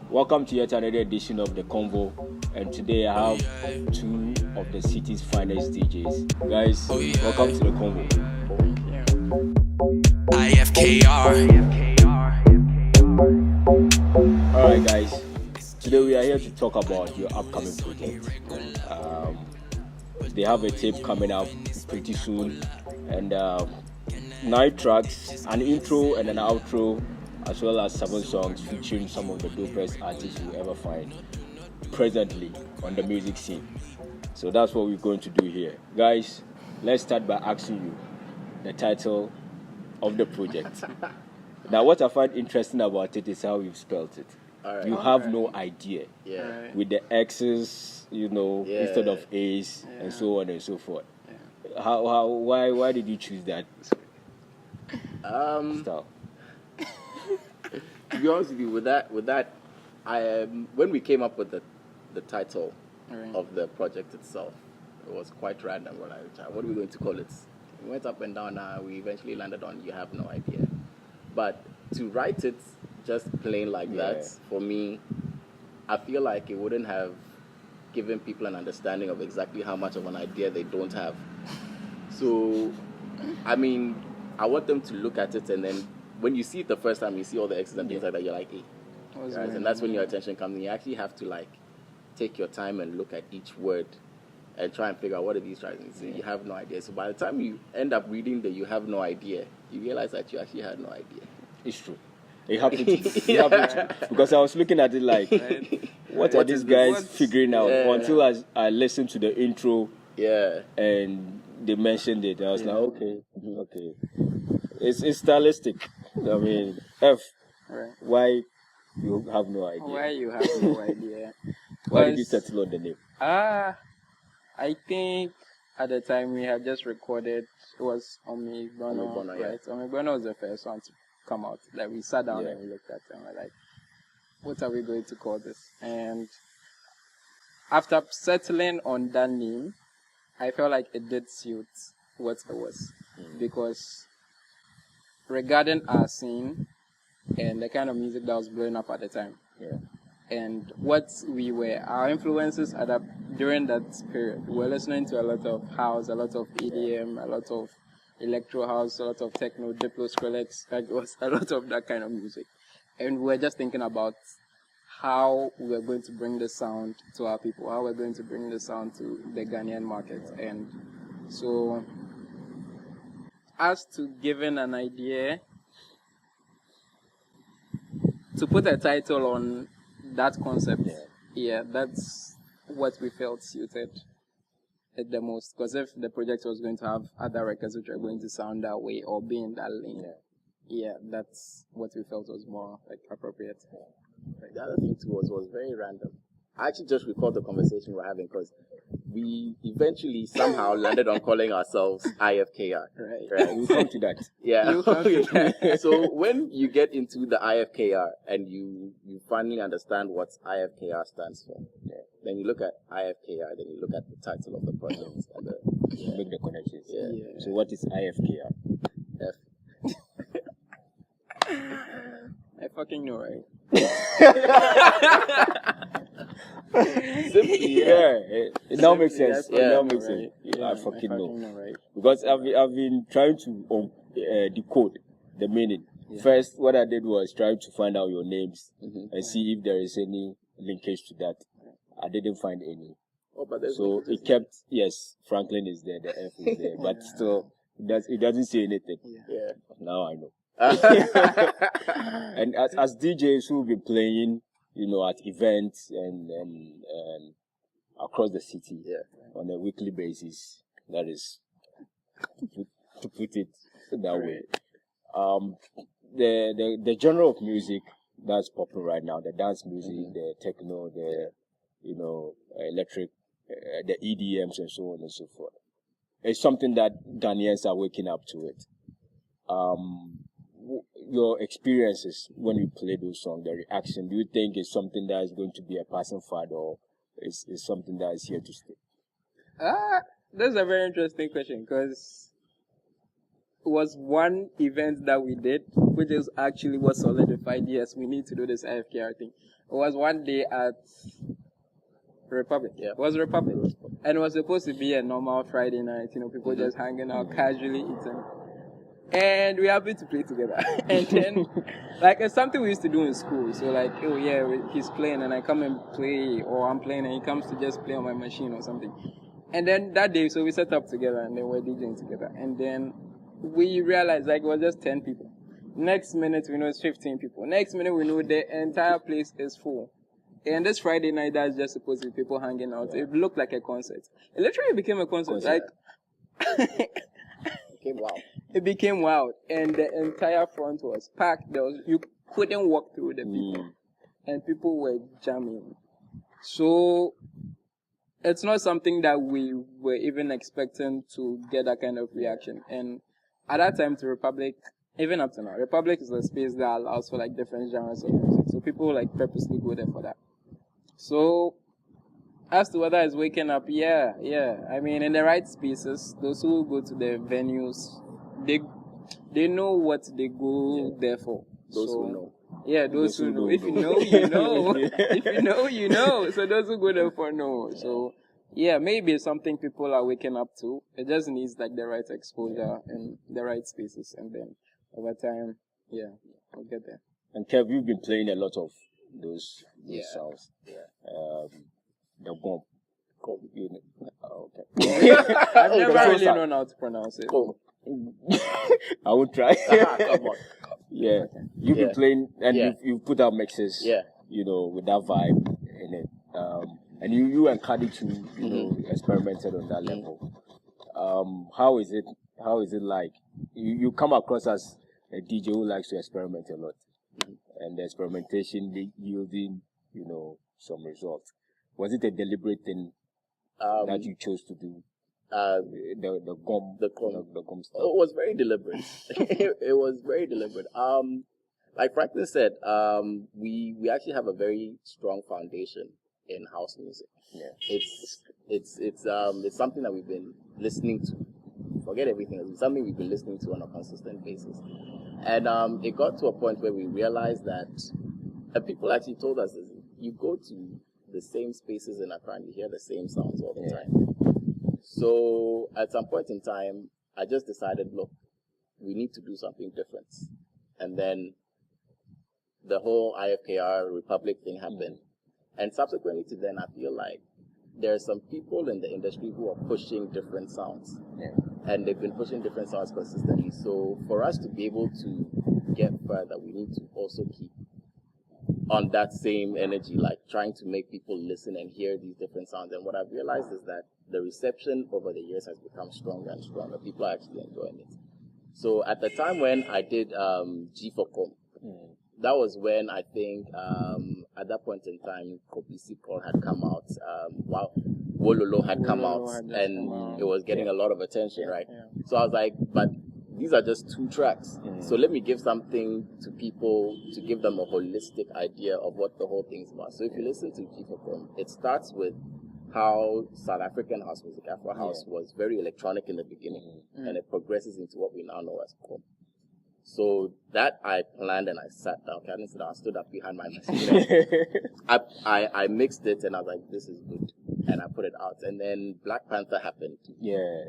Welcome to yet another edition of the Convo, and today I have two of the city's finest DJs. Guys, welcome to the Convo. IFKR. Alright guys, today we are here to talk about your upcoming project. They have a tape coming out pretty soon, and 9 tracks, an intro and an outro, as well as 7 songs featuring some of the dopest artists you ever find presently on the music scene. So that's what we're going to do here. Guys, let's start by asking you the title of the project. Now, what I find interesting about it is how you've spelled it. You have no idea. With the X's, instead of A's, and so on and so forth. Why did you choose that style? To be honest with you, with that, when we came up with the title of the project itself, it was quite random. What are we going to call it? We went up and down. We eventually landed on "You Have No Idea." But to write it just plain like that, for me, I feel like it wouldn't have given people an understanding of exactly how much of an idea they don't have. So, I mean, I want them to look at it, and then when you see it the first time, you see all the X's and things like that, you're like, hey. Right? And that's when your attention comes in. You actually have to take your time and look at each word and try and figure out what are these trying to say. You have no idea. So by the time you end up reading the "You Have No Idea," you realize that you actually had no idea. It's true. It happened to because I was looking at it like, what are these guys figuring out? Until I listened to the intro, and they mentioned it, I was like, okay. It's stylistic. I mean, why you have no idea? Why you have no idea? Why did you settle on the name? I think at the time we had just recorded, it was Omibono, right? Omibono was the first one to come out. Like, we sat down and we looked at it and we're like, what are we going to call this? And after settling on that name, I felt like it did suit what it was. Because regarding our scene and the kind of music that was blowing up at the time, and what our influences during that period, we were listening to a lot of house, a lot of EDM, a lot of electro house, a lot of techno, Diplo, Skrillex. It was a lot of that kind of music. And we were just thinking about how we were going to bring the sound to our people, how we're going to bring the sound to the Ghanaian market. And so, as to giving an idea, to put a title on that concept, that's what we felt suited it the most. Because if the project was going to have other records which are going to sound that way or be in that lane, that's what we felt was more appropriate. The other thing too was very random. I actually just recalled the conversation we're having because we eventually somehow landed on calling ourselves IFKR. Right. We'll come to that. Yeah. So when you get into the IFKR and you finally understand what IFKR stands for, then you look at IFKR, then you look at the title of the project and make the connections. So what is IFKR? I fucking know, right? Simply, it now makes sense. It now makes sense. I fucking know, right? Because I've been trying to decode the meaning. First, what I did was try to find out your names and see if there is any linkage to that. I didn't find any. So it kept, Franklin is there, the F is there, but still, it doesn't say anything. Now I know. And as DJs who've been playing, at events and across the city on a weekly basis, that is to put it that way. The genre of music that's popular right now, the dance music, the techno, the electric, the EDMs and so on and so forth, it's something that Ghanaians are waking up to it. Your experiences when you play those songs, the reaction, do you think it's something that is going to be a passing fad, or is something that is here to stay? That's a very interesting question, because it was one event that we did, which is actually what solidified, yes, we need to do this IFKR thing. was one day at Republic. Yeah. It was Republic. And it was supposed to be a normal Friday night, people just hanging out, casually eating. And we happened to play together. And then, it's something we used to do in school. So, oh yeah, he's playing and I come and play, or I'm playing and he comes to just play on my machine or something. And then that day, so we set up together and then we're DJing together. And then we realized, it was just 10 people. Next minute, we know it's 15 people. Next minute, we know the entire place is full. And this Friday night, that's just supposed to be people hanging out. Yeah. It looked like a concert. It literally became a concert. It became wild. And the entire front was packed. You couldn't walk through the people. And people were jamming. So it's not something that we were even expecting to get that kind of reaction. And at that time, to Republic, even up to now, Republic is a space that allows for different genres of music. So people purposely go there for that. So as to whether it's waking up, yeah. I mean, in the right spaces, those who go to the venues, they know what they go there for. Those who know. Yeah, those who know. If you know, you know. If you know, you know. So those who go there for know. So yeah, maybe it's something people are waking up to. It just needs the right exposure and the right spaces, and then over time, we'll get there. And Kev, you've been playing a lot of those sounds. Yeah. The bomb. Okay. I've never really known how to pronounce it. I will try. Come on. Yeah. You've been playing and you've put out mixes. Yeah. With that vibe in it. And you and Cardi too, experimented on that level. How is it like? You come across as a DJ who likes to experiment a lot. And the experimentation yielding, some results. Was it a deliberate thing that you chose to do? The gum stuff. It was very deliberate. It was very deliberate. Like Franklin said, we actually have a very strong foundation in house music. Yeah. It's something that we've been listening to. Forget everything else. It's something we've been listening to on a consistent basis. And it got to a point where we realized that people actually told us that you go to the same spaces in Accra and you hear the same sounds all the time. So at some point in time, I just decided, look, we need to do something different. And then the whole IFKR Republic thing happened. And subsequently to then, I feel like there are some people in the industry who are pushing different sounds. Yeah. And they've been pushing different sounds consistently. So for us to be able to get further, we need to also keep on that same energy, trying to make people listen and hear these different sounds. And what I've realized is that the reception over the years has become stronger and stronger. People are actually enjoying it. So at the time when I did G4Com, that was when I think at that point in time, Kopisi Call had come out. Wololo had come out, and it was getting a lot of attention, right? Yeah. So I was like, but these are just 2 tracks. So let me give something to people to give them a holistic idea of what the whole thing's about. So if you listen to G4Com, it starts with how South African house music, Afro house, was very electronic in the beginning, and it progresses into what we now know as pop. So that I planned and I sat down. Okay, I didn't sit down. I stood up behind my machine. I mixed it and I was like, this is good. And I put it out. And then Black Panther happened.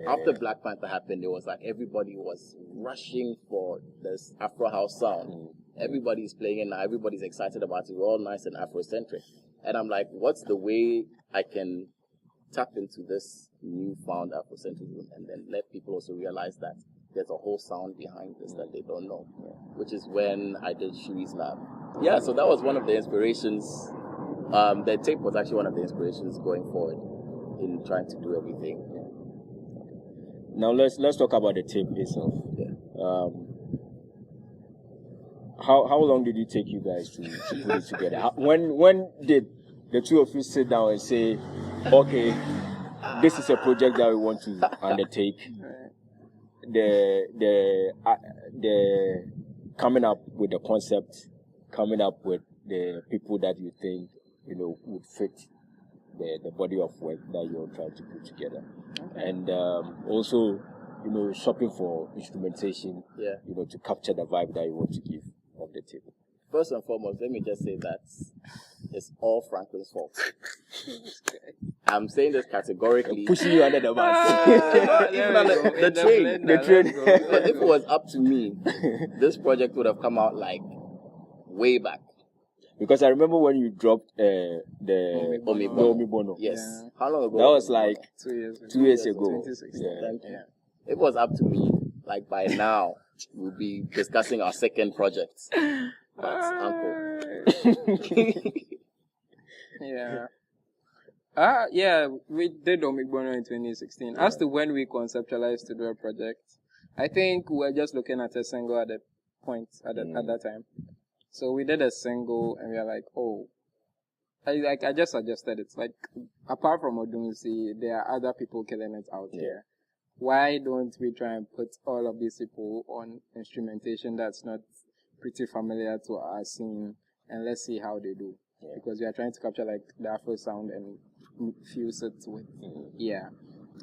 After Black Panther happened, it was like everybody was rushing for this Afro house sound. Everybody's playing it now. Everybody's excited about it. We're all nice and Afrocentric. And I'm like, what's the way I can tap into this newfound Afrocentrism and then let people also realize that there's a whole sound behind this that they don't know, which is when I did Shui's Lab. Yeah, so that was one of the inspirations. The tape was actually one of the inspirations going forward in trying to do everything. Now let's talk about the tape itself. How long did it take you guys to put it together? When did the two of you sit down and say, okay, this is a project that we want to undertake? The coming up with the concept, coming up with the people that you think would fit the body of work that you're trying to put together, and also shopping for instrumentation, to capture the vibe that you want to give of the tape. First and foremost, let me just say that it's all Franklin's fault. I'm saying this categorically. Pushing you under the bus. The train. Because if it was up to me, this project would have come out like way back. Because I remember when you dropped the Omibono. Yes. Yeah. How long ago? That was like 2 years ago. 2 years ago. 2016. Yeah. Thank you. If it was up to me, like by now, we'll be discussing our second project. But Uncle. Yeah. Yeah, we did Omigbono in 2016. As to when we conceptualized to do a project, I think we were just looking at a single at that point, at that time. So we did a single and we were like, oh, I just suggested it's like, apart from Odunsi, there are other people killing it out here. Why don't we try and put all of these people on instrumentation that's not pretty familiar to our scene, and let's see how they do. Yeah. Because we are trying to capture like the Afro sound and fuse it with,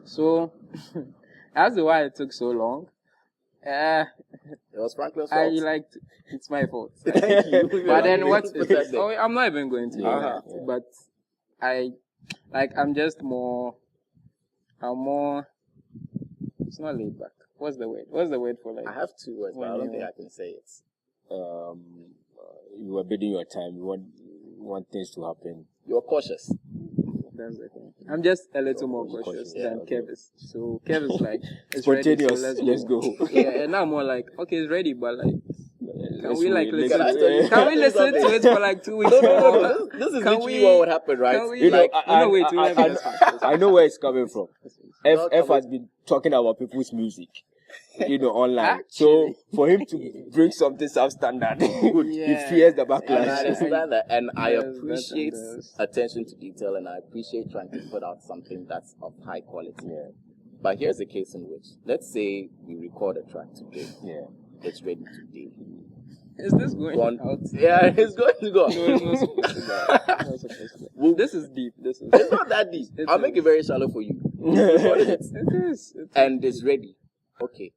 So, as to why it took so long, it was Franklin's fault. It's my fault. Thank you. But then I'm not even going to. But I'm just more, it's not laid back. What's the word for like? I have 2 words, but I don't think I can say it. You were bidding your time. You want things to happen. You're cautious. That's the thing. I'm just a little more cautious than Kev is. So Kev is like, it's ready, so let's go. Yeah, and I'm more like, okay, it's ready, but like, can we listen to it for like 2 weeks? No. This is literally what would happen, right? I know where it's coming from. F has been talking about people's music, online. Actually. So for him to bring something substandard, he fears the backlash. And I understand that, and I appreciate attention to detail, and I appreciate trying to put out something that's of high quality. Yeah. But here's a case in which, let's say we record a track today. Yeah. It's ready today. Is this going out? Yeah, it's going to go. No, it's not supposed to go. Well, this is deep. It's not that deep. I'll make it very shallow for you. It is. And it's ready. Okay.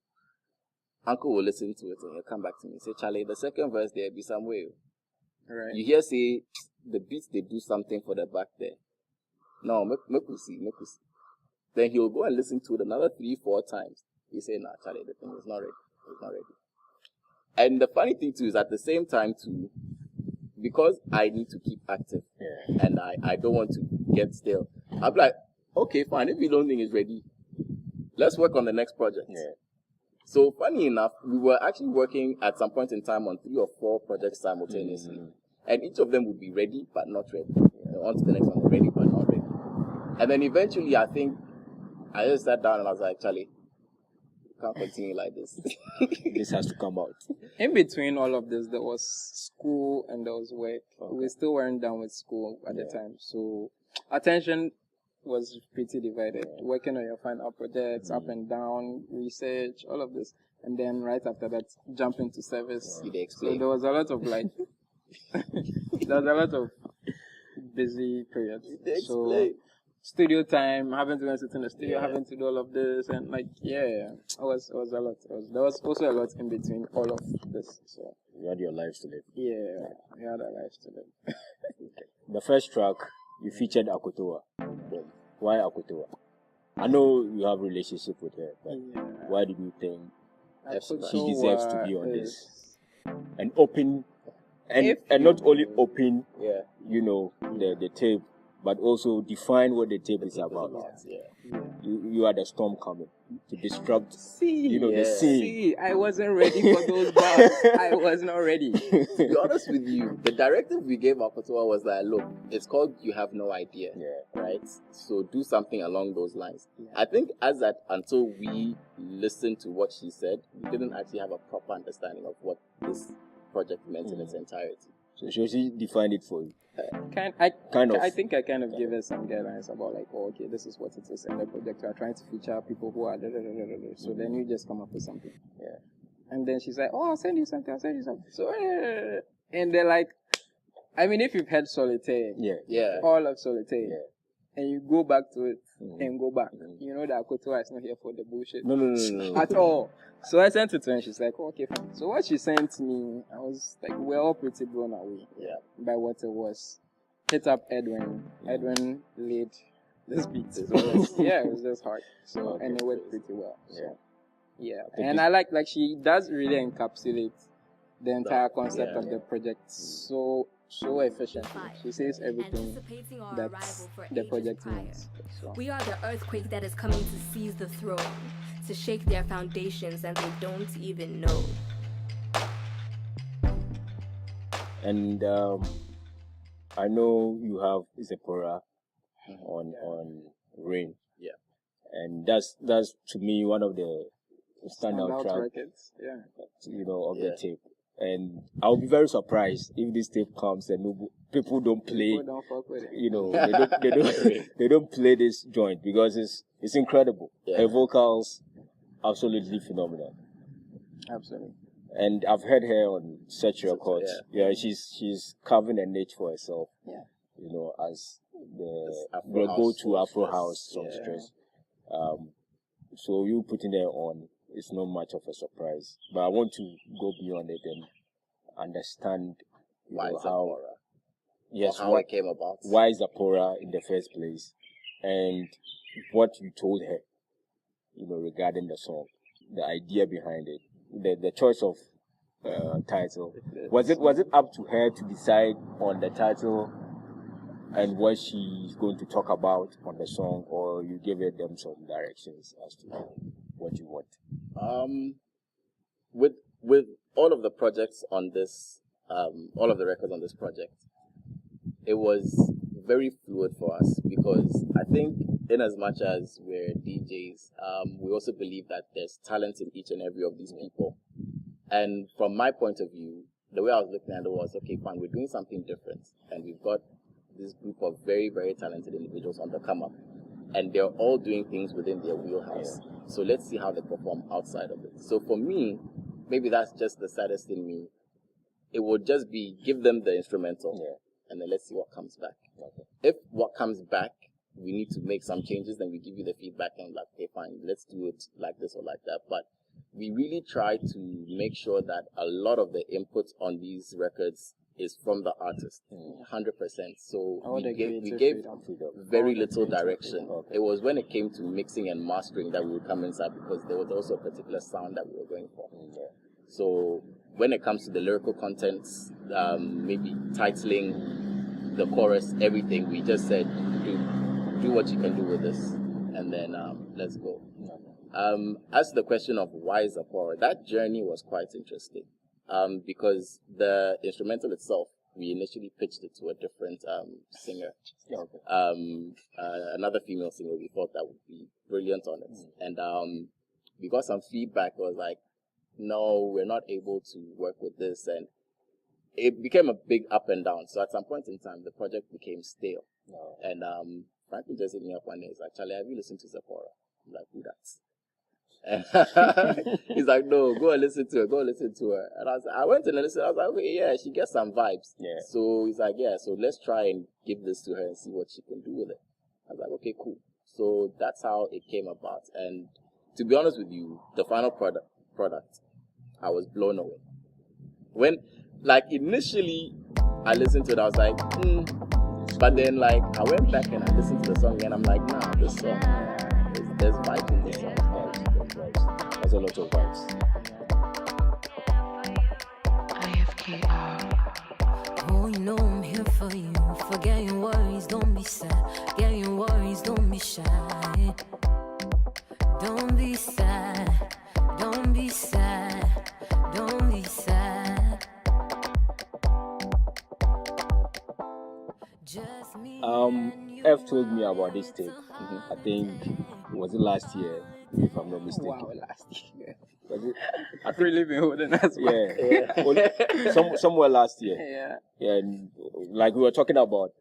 Uncle will listen to it and he'll come back to me and say, Charlie, the second verse there be some way. Right. You hear say, the beats, they do something for the back there. No, make we see. Then he'll go and listen to it another 3-4 times. He say, nah, Charlie, the thing is not ready. It's not ready. And the funny thing too is at the same time too, because I need to keep active and I don't want to get stale, I'm like, okay, fine, if you don't think it's ready, let's work on the next project. Yeah. So funny enough, we were actually working at some point in time on 3 or 4 projects simultaneously. And each of them would be ready but not ready. And on to the next one, ready but not ready. And then eventually I think I just sat down and I was like, Charlie, can't continue like this. This has to come out. In between all of this, there was school and there was work. Okay. We still weren't done with school at the time. So attention was pretty divided. Working on your final projects, up and down, research, all of this. And then right after that, jump into service. So there was a lot of busy periods. So studio time, having to sit in the studio, having to do all of this, and it was a lot. There was also a lot in between all of this. So you had your lives to live. Yeah, we had our lives to live. The first track, you featured Akotoa. Why Akotoa? I know you have a relationship with her, but why did you think she deserves to be on this? And open, and not only open, the tape, but also define what the tape is about. You are the storm coming to disrupt, the scene. See, I wasn't ready for those bars. I was not ready. To be honest with you, the directive we gave Akotoa was that, look, it's called You Have No Idea, right? So do something along those lines. I think until we listened to what she said, we didn't actually have a proper understanding of what this project meant in its entirety. So she defined it for you? I think I kind of gave her some guidelines about this is what it is in the project. We are trying to feature people who are so then you just come up with something. Yeah. And then she's like, I'll send you something. So, and they're like, I mean, if you've heard Solitaire, all of Solitaire, and you go back to it, and go back. You know that Kotoa is not here for the bullshit. No. At all. So I sent it to her and she's like, oh, okay, fine. So what she sent me, I was like, we're all pretty blown away by what it was. Hit up Edwin. Edwin laid this beat. It was just hard. So, and it worked pretty well. So, and I like she does really encapsulate the entire concept of the project so efficiently. She says everything that the project needs. So. We are the earthquake that is coming to seize the throne, to shake their foundations, and they don't even know. And I know you have Zipporah on Rain. Yeah. And that's to me one of the standout tracks, of the tape. And I'll be very surprised if this tape comes and people don't play. People don't fuck with it. They don't play this joint because it's incredible. Yeah. Her vocals absolutely phenomenal. Absolutely. And I've heard her on Search Records. Yeah, she's carving a niche for herself. Yeah. As the go-to Afro house songstress. So you putting her on, it's not much of a surprise. But I want to go beyond it and understand how it came about. Why Zipporah in the first place, and what you told her, regarding the song, the idea behind it, the choice of title. Was it up to her to decide on the title and what she's going to talk about on the song, or you gave them some directions as to what you want? With all of the projects on this, all of the records on this project, it was very fluid for us because I think in as much as we're DJs, we also believe that there's talent in each and every of these people. And from my point of view, the way I was looking at it was, okay, fine, we're doing something different. And we've got this group of very, very talented individuals on the come up. And they're all doing things within their wheelhouse. Yeah. So let's see how they perform outside of it. So for me, maybe that's just the saddest in me. It would just be give them the instrumental and then let's see what comes back. Okay. If what comes back, we need to make some changes, then we give you the feedback and like, okay, fine, let's do it like this or like that. But we really try to make sure that a lot of the input on these records is from the artist, 100%. So we gave very little direction. Okay. It was when it came to mixing and mastering that we would come inside because there was also a particular sound that we were going for. So when it comes to the lyrical contents, maybe titling, the chorus, everything, we just said, do what you can do with this, and then let's go. As to the question of why Zipporah, that journey was quite interesting. Because the instrumental itself, we initially pitched it to a different singer. Another female singer, we thought that would be brilliant on it. And we got some feedback. It was like, no, we're not able to work with this. And it became a big up and down. So at some point in time, the project became stale. And Franklin just hit me up one day. He's like, Charlie, have you listened to Zipporah? I'm like, who that? He's like, no, go and listen to her. And I went and listened. I was like, okay, yeah, she gets some vibes. Yeah. So he's like, yeah, so let's try and give this to her and see what she can do with it. I was like, okay, cool. So that's how it came about. And to be honest with you, the final product, I was blown away. When, like, initially I listened to it, I was like, But then, like, I went back and I listened to the song and I'm like, nah, this song, there's vibes in this song. There's a lot of vibes. IFKR. Oh, you know I'm here for you. Forget your worries, don't be sad. Get your worries, don't be shy. Don't be sad. Don't be sad. Don't be sad. Just me. F told me about this tape. I think was it last year, if I'm not mistaken. Wow, last year. Was it? I've really been holding us back. Yeah. Somewhere last year. Yeah. Yeah, and like we were talking about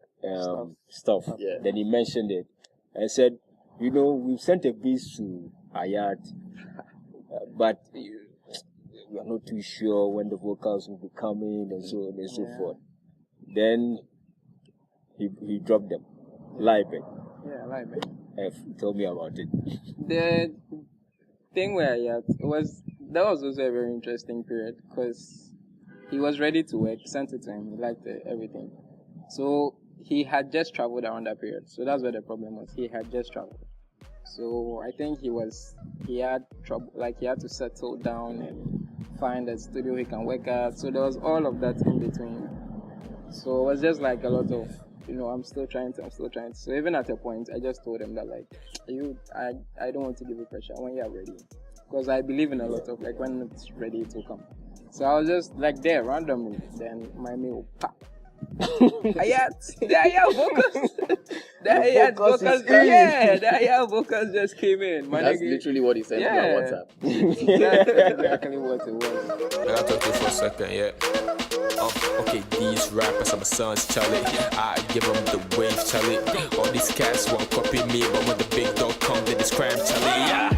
stuff. Yeah. Then he mentioned it and said, you know, we've sent a piece to Ayat, but we are not too sure when the vocals will be coming and so on and so forth. Then he dropped them. Live it. Yeah, live it. Tell me about it. The thing where that was also a very interesting period because he was ready to work, sent it to him, he liked everything. So he had just traveled around that period. So that's where the problem was. He had just traveled. So I think he had trouble, like he had to settle down and find a studio he can work at. So there was all of that in between. So it was just like a lot of, I'm still trying to. So even at a point, I just told him that like, I don't want to give you pressure when you're ready. Because I believe in a lot of like when it's ready, it will come. So I was just like there randomly. Then my mail pop. vocals. Vocals just came in. That's literally what he sent on WhatsApp. That's exactly what it was. I gotta talk to you for a second, yeah. Okay, these rappers are my sons, Charlie. I give them the wave, Charlie. All these cats won't copy me, but when the big dog come, they describe Charlie. Yeah.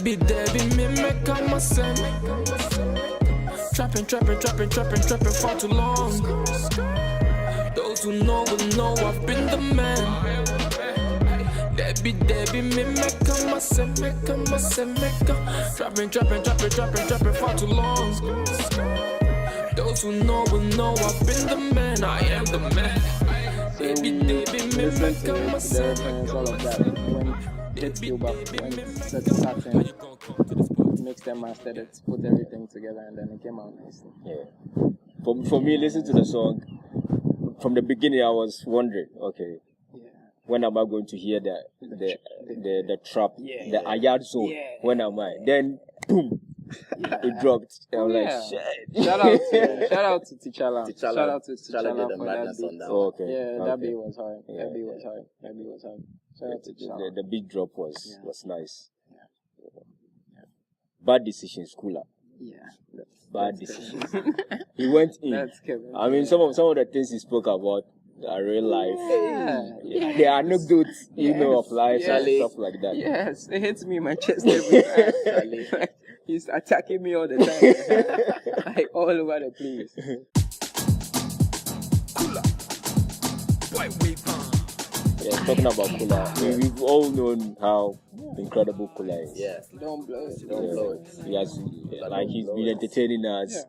Debbie, me make up my son. Trapping for too long. Those who know will know I've been the man. Debbie, me make up my son. Trapping for too long. Those who know will know I've been the man. I am the man. Debbie, me make up my son. All of that. When it's still back, when it's starting, mixed and mastered it, put everything together, and then it came out nicely. Yeah. For me, listen to the song. From the beginning, I was wondering, okay, when am I going to hear the trap, the Ayad zone? Yeah. When am I? Then, boom, it dropped. I was like, shit. Shout out to T'Challa. Shout out to T'Challa for that beat. Okay. Yeah, that beat was hard. That beat was hard. Shout out to T'Challa. The beat drop was nice. Bad decisions, cooler. Yeah. Bad decisions. He went in. That's Kevin. I mean, some of the things he spoke about are real life. Yeah. The anecdotes, of life and stuff like that. Yes, it hits me in my chest every time. He's attacking me all the time. Like all over the place. Yeah, talking about Kula, we've all known how incredible Kula is. Yeah. Don't blow it. He's been entertaining us,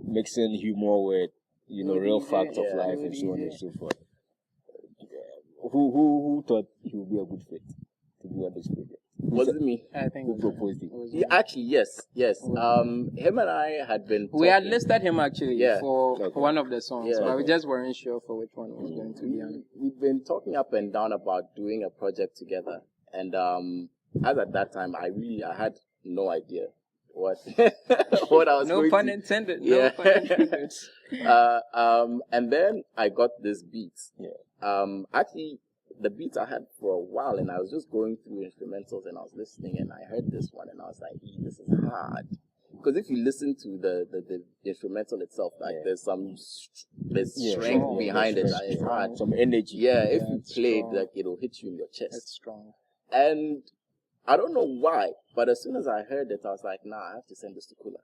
mixing humor with, real facts of life and so on and so forth. Who thought he would be a good fit to be on this project? Was it me? I think who proposed it? Yeah, actually, yes. Him and I had been talking. We had listed him actually for Okay. one of the songs, Yeah. but we just weren't sure for which one was going to be on. We've been talking up and down about doing a project together, and as at that time, I had no idea what what I was No going pun to. intended. Yeah. No pun intended. And then I got this beat. Yeah. Actually, the beats I had for a while, and I was just going through instrumentals, and I was listening, and I heard this one, and I was like, this is hard. Because if you listen to the instrumental itself, like there's strength behind it, like, it's hard. Some energy. Yeah, if you it's play it, strong. like it'll hit you in your chest. It's strong. And I don't know why, but as soon as I heard it, I was like, nah, I have to send this to Kula.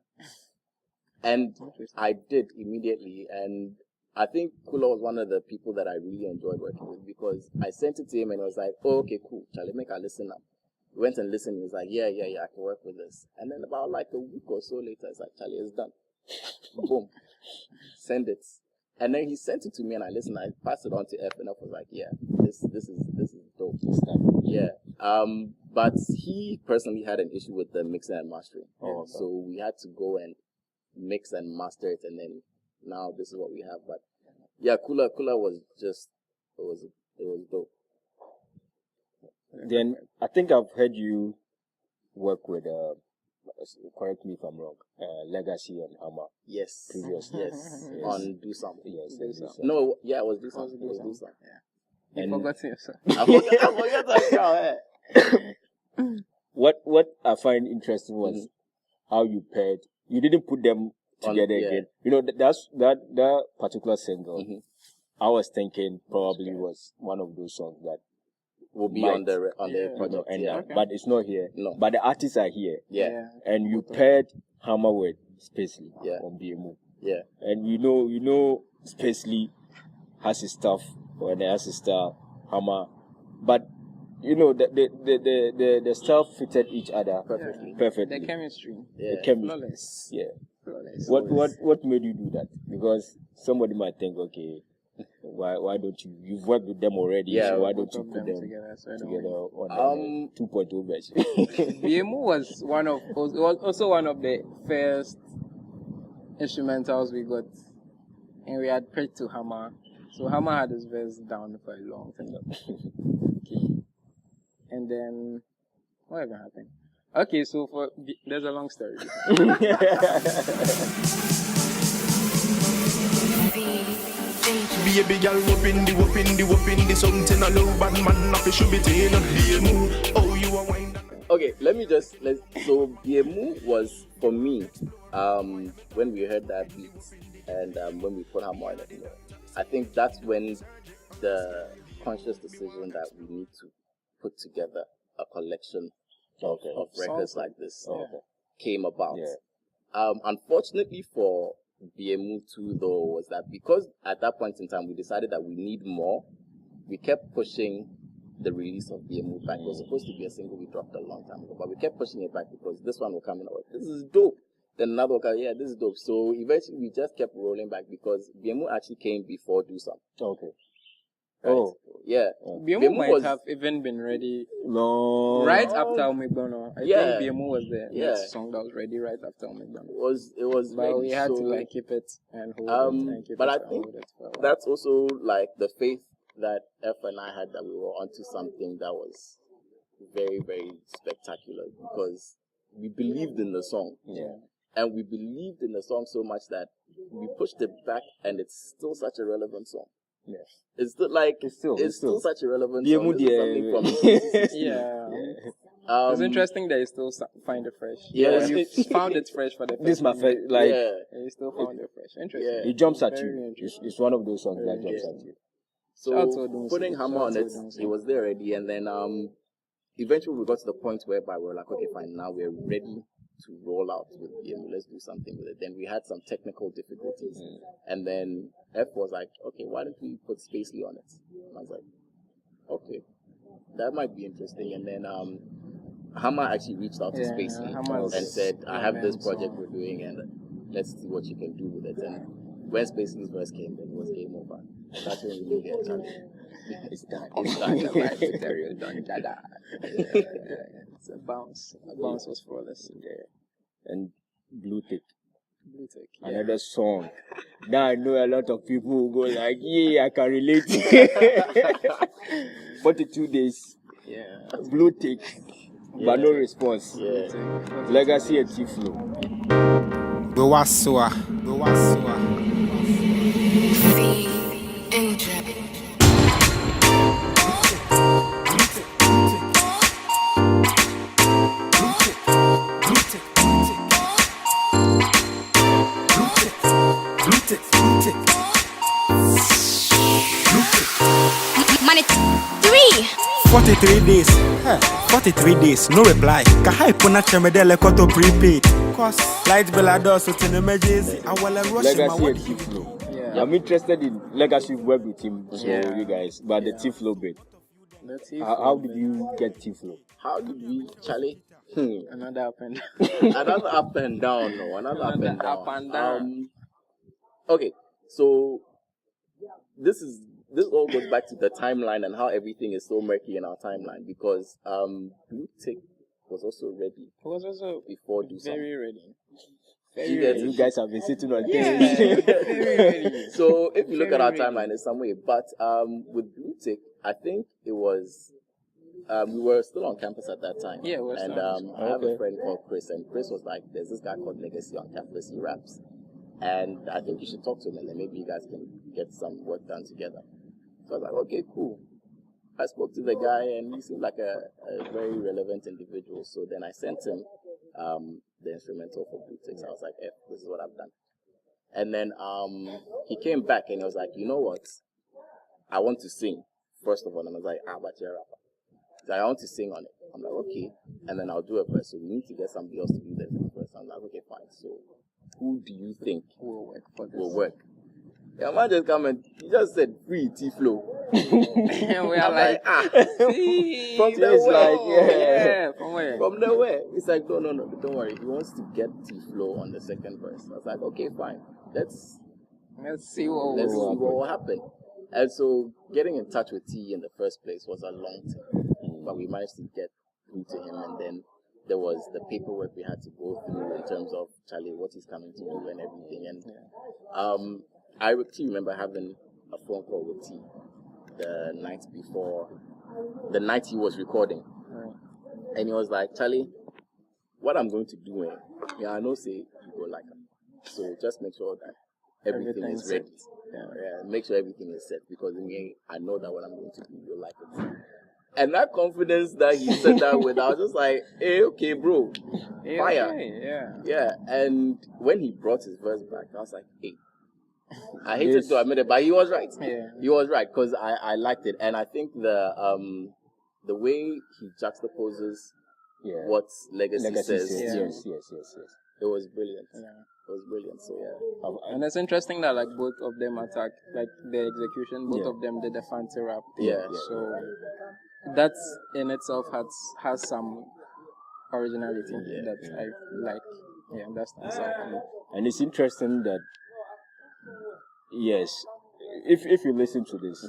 And I did immediately, and I think Kula was one of the people that I really enjoyed working with because I sent it to him and he was like, oh, okay, cool, Charlie, make a listen up. We went and listened, he was like, yeah, I can work with this. And then about like a week or so later, it's like, Charlie, it's done. Boom. Send it. And then he sent it to me and I listened, I passed it on to F and F was like, yeah, this is dope. Yeah. But he personally had an issue with the mixing and mastering. Oh, okay. So we had to go and mix and master it, and then now this is what we have. But yeah, Kula was just it was dope. Then I think I've heard you work with correct me if I'm wrong, Legacy and Hammer. Yes. Previously. Yes. On Do Something. Yes. Do Something. No, yeah, it was Do Something. It was Do Something. Yeah. You forgot yourself. I forgot. What I find interesting was how you paired. You didn't put them together again. That particular single. I was thinking probably was one of those songs that will be on the project. But it's not here. No. But the artists are here. Yeah. And you paired Hammer with Spacely on BMO. Yeah. And you know Spacely has his stuff, or he has his style. Hammer but you know the style fitted each other perfectly. The chemistry. The chemistry. Flawless. Yeah. Flawless. What made you do that? Because somebody might think, okay, why don't you've worked with them already, so why don't you put them together on 2.0 version? DaCNVO was also one of the first instrumentals we got, and we had pitched to Hammer. So Hammer had his verse down for a long time. Okay. And then whatever happened. Okay, so there's a long story. Baby girl, whooping the something a low bad man up should be taking DaCNVO. Oh, you are wine. Okay, so DaCNVO was for me, when we heard that beat and when we put Hammer on it, I think that's when the conscious decision that we need to put together a collection of records like this came about. Unfortunately for DaCNVO too, though, was that because at that point in time we decided that we need more, we kept pushing the release of DaCNVO back. It was supposed to be a single we dropped a long time ago, but we kept pushing it back because this one will come in. This is dope. Then another one came, this is dope. So eventually we just kept rolling back because DaCNVO actually came before Do Some. Okay. Right? Oh. Yeah. DaCNVO might have even been ready right after Omegbono. I think DaCNVO was the next song that was ready right after Omegbono. It was but ready, we had to keep it and hold it and keep but it I think hold it for a while. that's also the faith that F and I had that we were onto something that was very, very spectacular because we believed in the song. Yeah. And we believed in the song so much that we pushed it back and it's still such a relevant song. Yes. It's still such a relevant song. It's interesting that you still find it fresh. Yeah. You found it fresh for the first This is my time. first, And you still found it fresh. Interesting. It jumps at Very you. interesting. It's one of those songs that jumps at you. So putting Hammer on it, it was there already, and then eventually we got to the point whereby we were like, okay, fine, now we're ready to roll out with DaCNVO. Let's do something with it. Then we had some technical difficulties, and then F was like, okay, why don't we put Spacely on it? And I was like, okay, that might be interesting. And then Hammer actually reached out to Spacely and said, I have this project we're doing, and let's see what you can do with it. And when Spacely's verse came, then it was game over. That's when we knew the challenge. It's done. It's done. Material done. Dada. It's a bounce. A bounce was flawless. And Blue Tick. Yeah. Another song. Now I know a lot of people who go like, I can relate. 42 days. Yeah. Blue Tick. But no response. Yeah. Legacy and T-Flow. Money 3 43 days, 43 days, no reply. Kahai puna chemedele koto prepaid. Cause light bill so to the emergency. I will rush Legacy and T-Flow. Yeah. I'm interested in Legacy work with him, so you guys, but the T-Flow bit. How did you get T-Flow? How did we, Charlie? Another up and down. Another up and down, no. Another up and down. Okay, so this all goes back to the timeline and how everything is so murky in our timeline because Blue Tick was also ready. It was also before Do Some. Very ready. You guys have been sitting on very ready. So if you look at our timeline in some way, but with Blue Tick, I think it was we were still on campus at that time. Yeah, we're and I have a friend called Chris, and Chris was like, "There's this guy called Legacy on campus. He raps, and I think you should talk to him, and then maybe you guys can get some work done together." So I was like, "Okay, cool." I spoke to the guy, and he seemed like a very relevant individual. So then I sent him the instrumental for Blue Tick. I was like, "This is what I've done." And then he came back, and he was like, "You know what? I want to sing first of all." And I was like, "But you're a rapper." He's like, "I want to sing on it." I'm like, "Okay." And then I'll do a verse. So we need to get somebody else to do the verse. I'm like, "Okay, fine. So who do you think will work for this? Will work?" Yeah, man just come and he just said free T-Flow. And we are like, see, from the it's where? yeah, from where? From the where? It's like, no, don't worry. He wants to get T-Flow on the second verse. I was like, okay, fine. Let's see what will happen. And so getting in touch with T in the first place was a long thing. But we managed to get through to him, and then there was the paperwork we had to go through in terms of Charlie, what he's coming to do and everything. And I actually remember having a phone call with T the night before, the night he was recording. Right. And he was like, Charlie, what I'm going to do, I know say you go like it. So just make sure that everything is ready. Make sure everything is set, because I know that what I'm going to do, you'll like it. And that confidence that he said that with, I was just like, hey, okay, bro, fire. Okay, yeah. And when he brought his verse back, I was like, hey, I hated to admit it, but he was right. Yeah. He was right, because I liked it. And I think the way he juxtaposes what Legacy says. Yes. It was brilliant. Yeah. It was brilliant. So yeah. And it's interesting that like both of them attacked, like the execution, both of them did a fancy rap thing. Yeah. So that's in itself has some originality that I like. Yeah, that's something. And it's interesting that if you listen to this,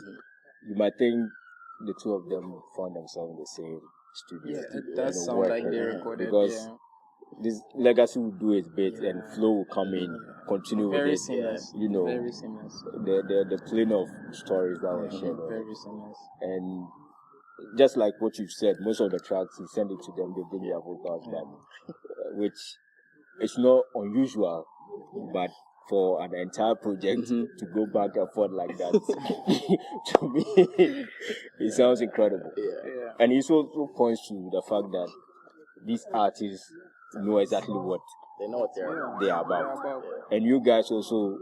you might think the two of them found themselves in the same studio. Yeah, it does sound like they recorded. Because this Legacy will do its bit and Flow will come in, continue very with it. seamless. You know, very seamless. The plane of stories that were shared. Very seamless. And just like what you've said, most of the tracks you send it to them, they bring their vocals back, which is not unusual, but for an entire project to go back and forth like that, to me, it sounds incredible. Yeah. And it also points to the fact that these artists know exactly what they know what they are about. And you guys also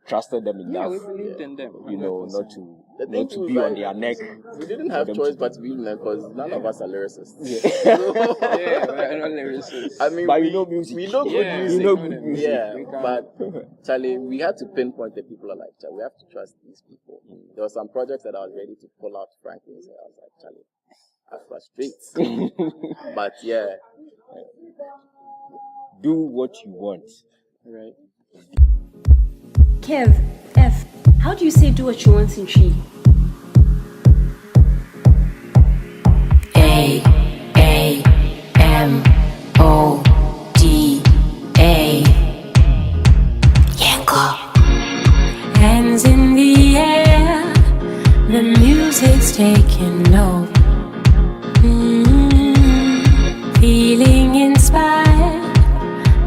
trusted them enough, we believed in them. you know, not to was be on their neck. We didn't have choice but to be in there, because none of us are lyricists. We're not lyricists. I mean, but you know music. We know good music. You know good music. Yeah, but Charlie, we had to pinpoint the people like Charlie. We have to trust these people. There were some projects that I was ready to pull out, frankly. So I was like, Charlie, I frustrate. But yeah. Do what you want. Right. Kev, F, how do you say do what you want in tree? A-M-O-D-A. Yanko. Hands in the air, the music's taking note. Feeling inspired,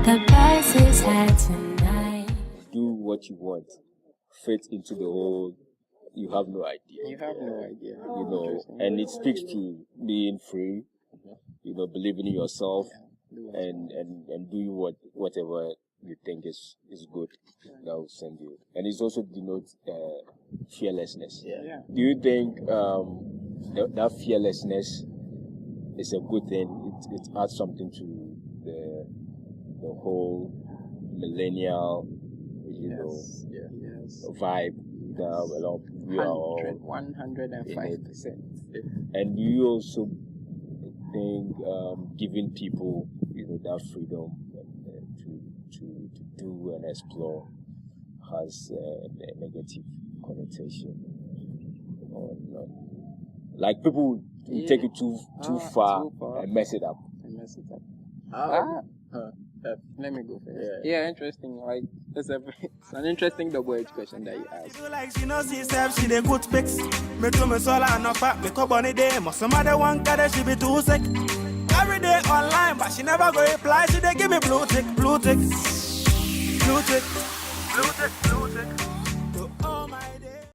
the price is high tonight. Do what you want. Fit into the whole. You have no idea. You have no idea. You know, and it speaks to being free. You know, believing in yourself, and doing whatever you think is good. That will send you. And it also denotes fearlessness. Yeah. Do you think that fearlessness is a good thing? It adds something to the whole millennial, vibe that we are all 105%. And do you also think giving people, that freedom to do and explore has a negative connotation or not? Like people take it too far and mess it up. Let me go first. Yeah, interesting. Like it's an interesting double-edged question that you asked. Like she knows herself, she the good pics. Me do me sola and up back, me come on the day. But some other one got she be too sick. Every day online, but she never go reply. She they give me blue tick.